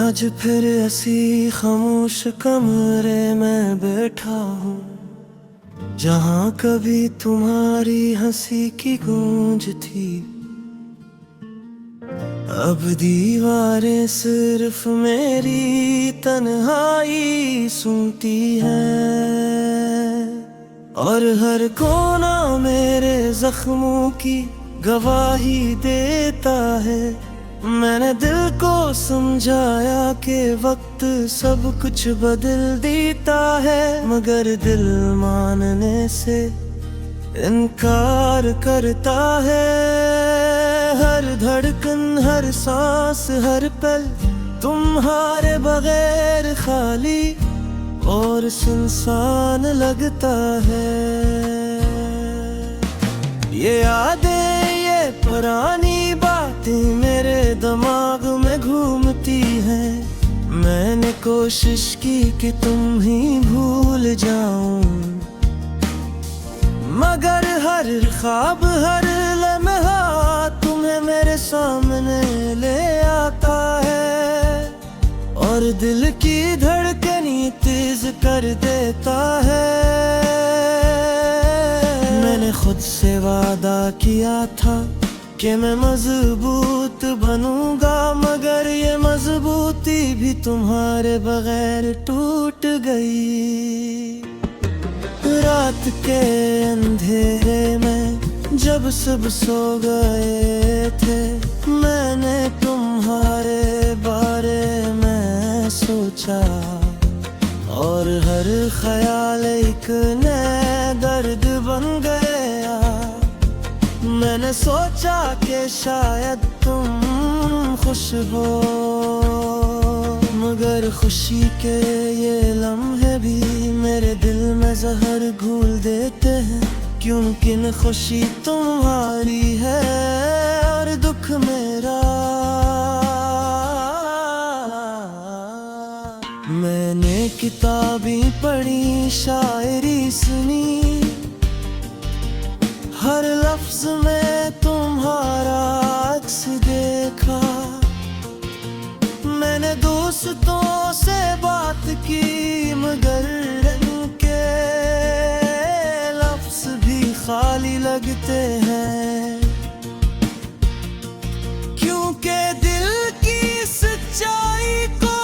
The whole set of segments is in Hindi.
आज फिर ऐसी खामोश कमरे में बैठा हूँ जहाँ कभी तुम्हारी हंसी की गूंज थी। अब दीवारें सिर्फ मेरी तन्हाई सुनती हैं और हर कोना मेरे जख्मों की गवाही देता है। मैंने दिल को समझाया कि वक्त सब कुछ बदल देता है, मगर दिल मानने से इनकार करता है। हर धड़कन, हर सांस, हर पल तुम्हारे बगैर खाली और सुनसान लगता है। ये यादें, ये पुरानी बातें मेरे दिमाग में घूमती हैं। मैंने कोशिश की कि तुम ही भूल जाऊं, मगर हर ख्वाब, हर लम्हा तुम्हें मेरे सामने ले आता है और दिल की धड़कन तेज कर देता है। मैंने खुद से वादा किया था कि मैं मजबूत बनूंगा, मगर ये मजबूती भी तुम्हारे बगैर टूट गई। रात के अंधेरे में जब सब सो गए थे, मैंने तुम्हारे बारे में सोचा और हर ख्याल एक नया दर्द बन गया। मैंने सोचा कि शायद तुम खुश हो, मगर खुशी के ये लम्हे भी मेरे दिल में जहर घोल देते हैं। क्योंकि न खुशी तुम्हारी है और दुख मेरा। मैंने किताबें पढ़ी, शायरी सुनी, हर लफ्ज में तुम्हारा अक्स देखा। मैंने दोस्तों से बात की, मगर उनके लफ्ज भी खाली लगते हैं। क्योंकि दिल की सच्चाई को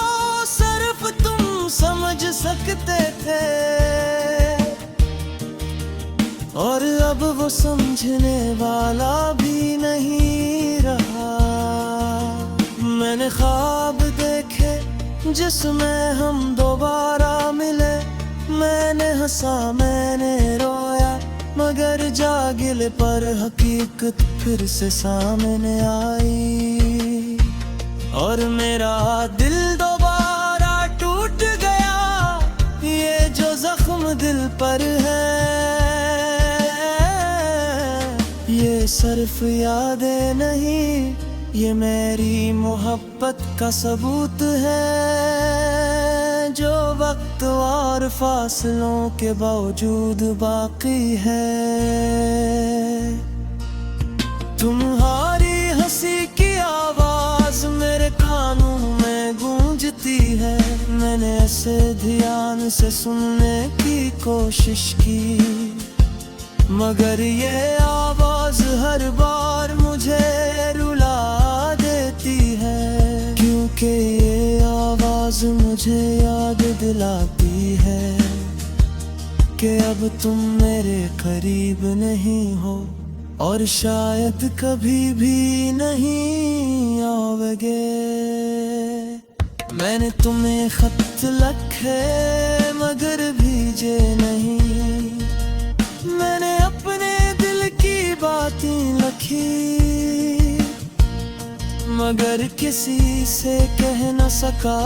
सिर्फ तुम समझ सकते थे और अब वो समझने वाला भी नहीं रहा। मैंने ख्वाब देखे जिसमें हम दोबारा मिले, मैंने हंसा, मैंने रोया, मगर जागिल पर हकीकत फिर से सामने आई और मेरा दिल दोबारा टूट गया। ये जो जख्म दिल पर है, ये सिर्फ यादें नहीं, ये मेरी मोहब्बत का सबूत है, जो वक्त और फासलों के बावजूद बाकी है। तुम्हारी हंसी की आवाज मेरे कानों में गूंजती है। मैंने ऐसे ध्यान से सुनने की कोशिश की, मगर ये आवाज हर बार मुझे रुला देती है। क्योंकि ये आवाज मुझे याद दिलाती है कि अब तुम मेरे करीब नहीं हो और शायद कभी भी नहीं आओगे। मैंने तुम्हें खत लिखे मगर भेजे नहीं, मैंने अपने दिल की बातें लिखी मगर किसी से कह न सका।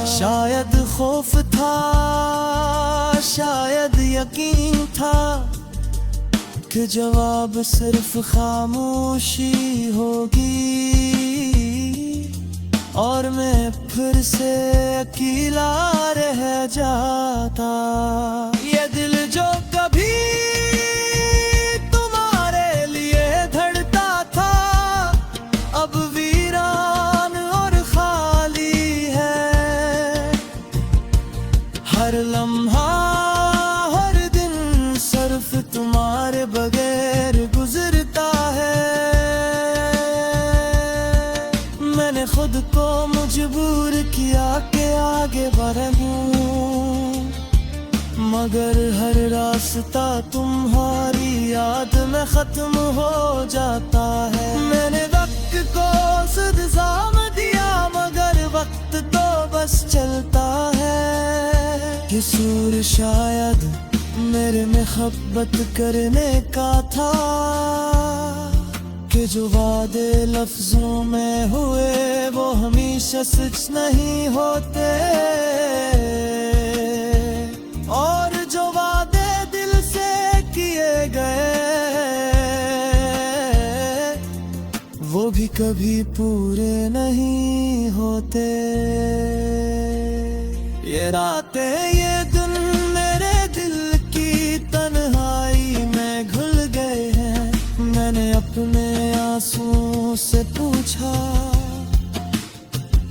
शायद खौफ था, शायद यकीन था कि जवाब सिर्फ खामोशी होगी और मैं फिर से अकेला रह जाता। ये दिल जो कभी तुम्हारे लिए धड़ता था, अब तुम्हारे बगैर गुजरता है। मैंने खुद को मजबूर किया कि आगे बढ़ूं, मगर हर रास्ता तुम्हारी याद में खत्म हो जाता है। मैंने वक्त को सद्दाम दिया, मगर वक्त तो बस चलता है। कसूर शायद मेरे मोहब्बत करने का था, कि जो वादे लफ्जों में हुए वो हमेशा सच नहीं होते, और जो वादे दिल से किए गए वो भी कभी पूरे नहीं होते। ये रातें ये दिन मेरे दिल की तन्हाई में घुल गए हैं। मैंने अपने आंसुओं से पूछा,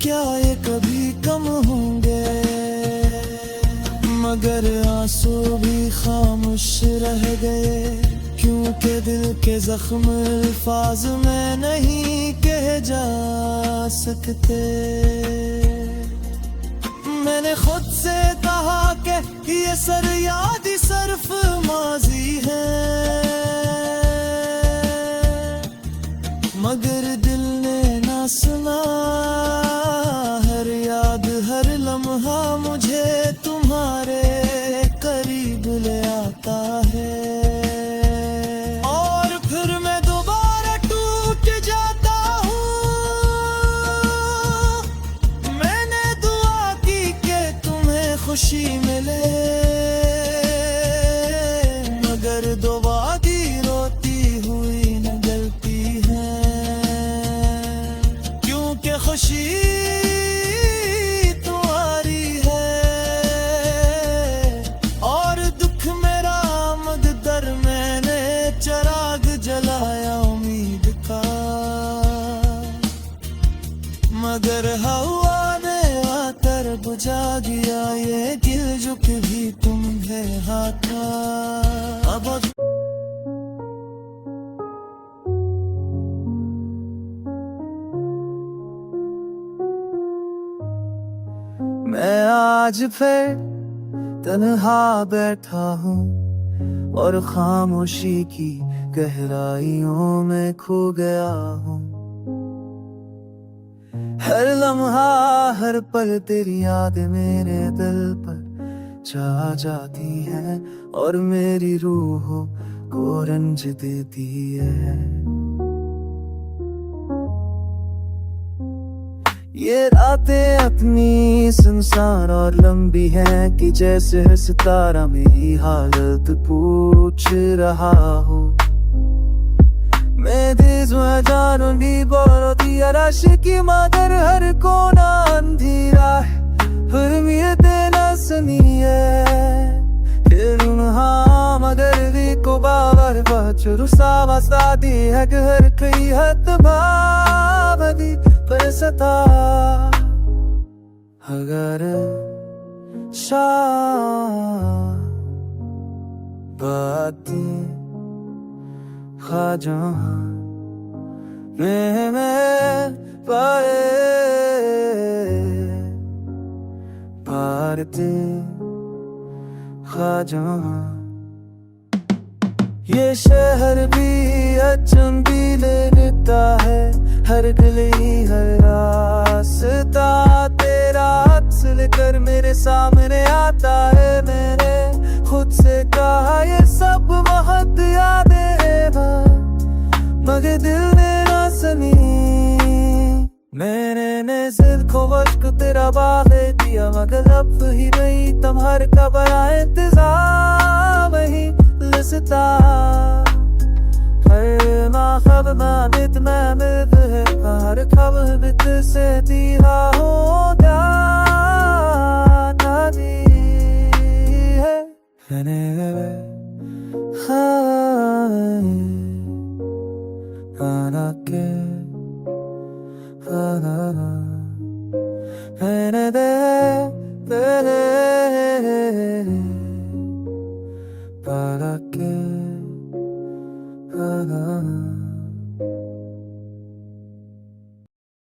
क्या ये कभी कम होंगे, मगर आंसू भी खामोश रह गए, क्योंकि दिल के जख्म अल्फाज में नहीं कहे जा सकते। मैंने खुद से कहा कि ये सर याद सिर्फ माजी है, मगर दिल ने ना सुना। हर याद हर लम्हा मुझे तुम्हारे करीब ले आता है, और फिर मैं दोबारा टूट जाता हूँ। मैंने दुआ की कि तुम्हें खुशी मिले, मगर दो वादी रोती हुई न गलती है, क्योंकि खुशी तुम्हारी है और दुख मेरा मकदर। मैंने चिराग जलाया उम्मीद का, मगर हवा ने आकर बुझा दिया ये दिल जो कभी तुम्हें हाथा। अब मैं आज फिर तन्हा बैठा हूँ और खामोशी की गहराइयों में खो गया हूँ। हर लम्हा हर पल तेरी याद मेरे दिल पर छा जाती है, और मेरी रूह को रंज देती है। ये रातें अपनी सुनसान और लंबी हैं, कि जैसे हर सितारा मेरी हालत पूछ रहा हो। मैं दिस जानू नी बोलो दिया राशि की मगर हर कोना अंधेरा है, हर मियते न सुनी है। फिर हाँ मगर भी को बावर बचुरु सावस्तादी है, हर कई हद भावदी पर सता। अगर शाह बातें खाजा मैं पाए भारते खाजा। ये शहर भी अचंबी लगता है, हर गली हर रास्ता तेरा अक्स लेकर मेरे सामने आता है। मैंने खुद से कहा ये सब बहुत यादें हैं, मगर दिल ने ना सुनी। मैंने जिद को वश्क तेरा बाग दिया, मगर अब ही नहीं तुम्हारे का बड़ा इंतजार वही लिसता। हर माखब माबित महमिद है, हर खबर बित से दिया हो नादी है। खाना के para que